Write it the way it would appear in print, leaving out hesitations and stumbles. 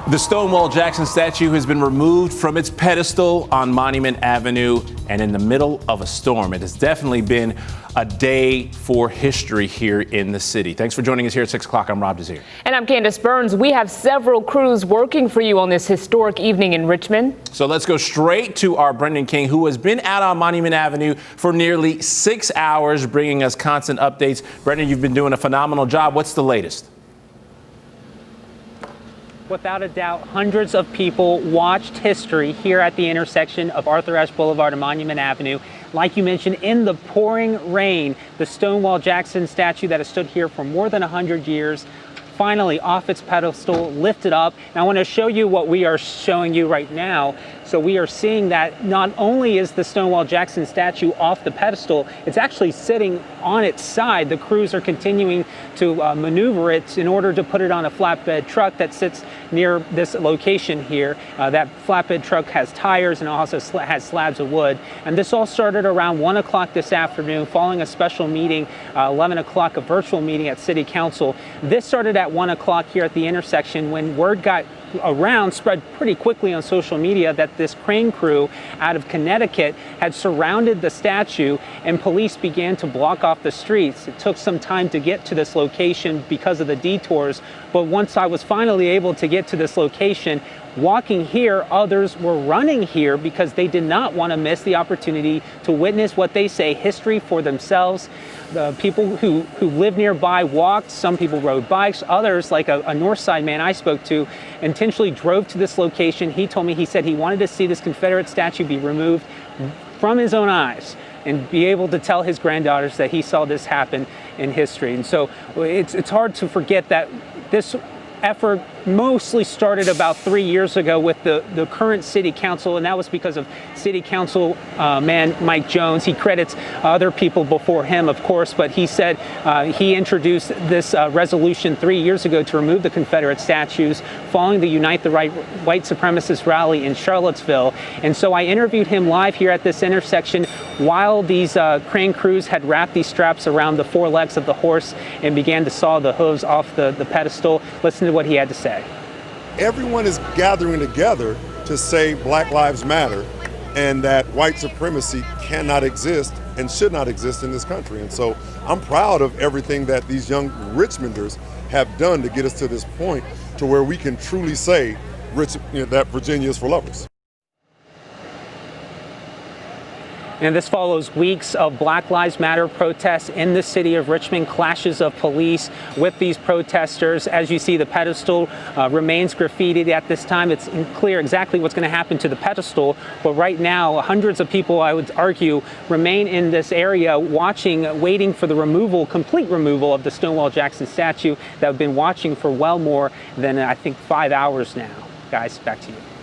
The Stonewall Jackson statue has been removed from its pedestal on Monument Avenue and in the middle of a storm. It has definitely been a day for history here in the city. Thanks for joining us here at 6 o'clock. I'm Rob Desir. And I'm Candace Burns. We have several crews working for you on this historic evening in Richmond. So let's go straight to our Brendan King, who has been out on Monument Avenue for nearly 6 hours, bringing us constant updates. Brendan, you've been doing a phenomenal job. What's the latest? Without a doubt, hundreds of people watched history here at the intersection of Arthur Ashe Boulevard and Monument Avenue. Like you mentioned, in the pouring rain, the Stonewall Jackson statue that has stood here for more than 100 years, finally off its pedestal, lifted up. And I want to show you what we are showing you right now. So we are seeing that not only is the Stonewall Jackson statue off the pedestal, it's actually sitting on its side. The crews are continuing to maneuver it in order to put it on a flatbed truck that sits near this location here. That flatbed truck has tires and also has slabs of wood. And this all started around 1 o'clock this afternoon, following a special meeting, 11 o'clock, a virtual meeting at City Council. This started at 1 o'clock here at the intersection when word got around, spread pretty quickly on social media, that this crane crew out of Connecticut had surrounded the statue and police began to block off the streets. It took some time to get to this location because of the detours, but once I was finally able to get to this location, walking here, others were running here because they did not want to miss the opportunity to witness what they say history for themselves. The people who live nearby walked, some people rode bikes, others, like a North Side man I spoke to, intentionally drove to this location. He told me, he said he wanted to see this Confederate statue be removed from his own eyes and be able to tell his granddaughters that he saw this happen in history. And so it's hard to forget that this effort mostly started about 3 years ago with the current city council, and that was because of city council man Mike Jones. He credits other people before him, of course, but he said he introduced this resolution 3 years ago to remove the Confederate statues following the Unite the Right white supremacist rally in Charlottesville. And so I interviewed him live here at this intersection while these crane crews had wrapped these straps around the four legs of the horse and began to saw the hooves off the pedestal. Listen to what he had to say. Everyone is gathering together to say Black Lives Matter and that white supremacy cannot exist and should not exist in this country. And so I'm proud of everything that these young Richmonders have done to get us to this point to where we can truly say that Virginia is for lovers. And this follows weeks of Black Lives Matter protests in the city of Richmond, clashes of police with these protesters. As you see, the pedestal remains graffitied at this time. It's unclear exactly what's going to happen to the pedestal, but right now, hundreds of people, I would argue, remain in this area watching, waiting for the complete removal of the Stonewall Jackson statue that have been watching for well more than, I think, 5 hours now. Guys, back to you.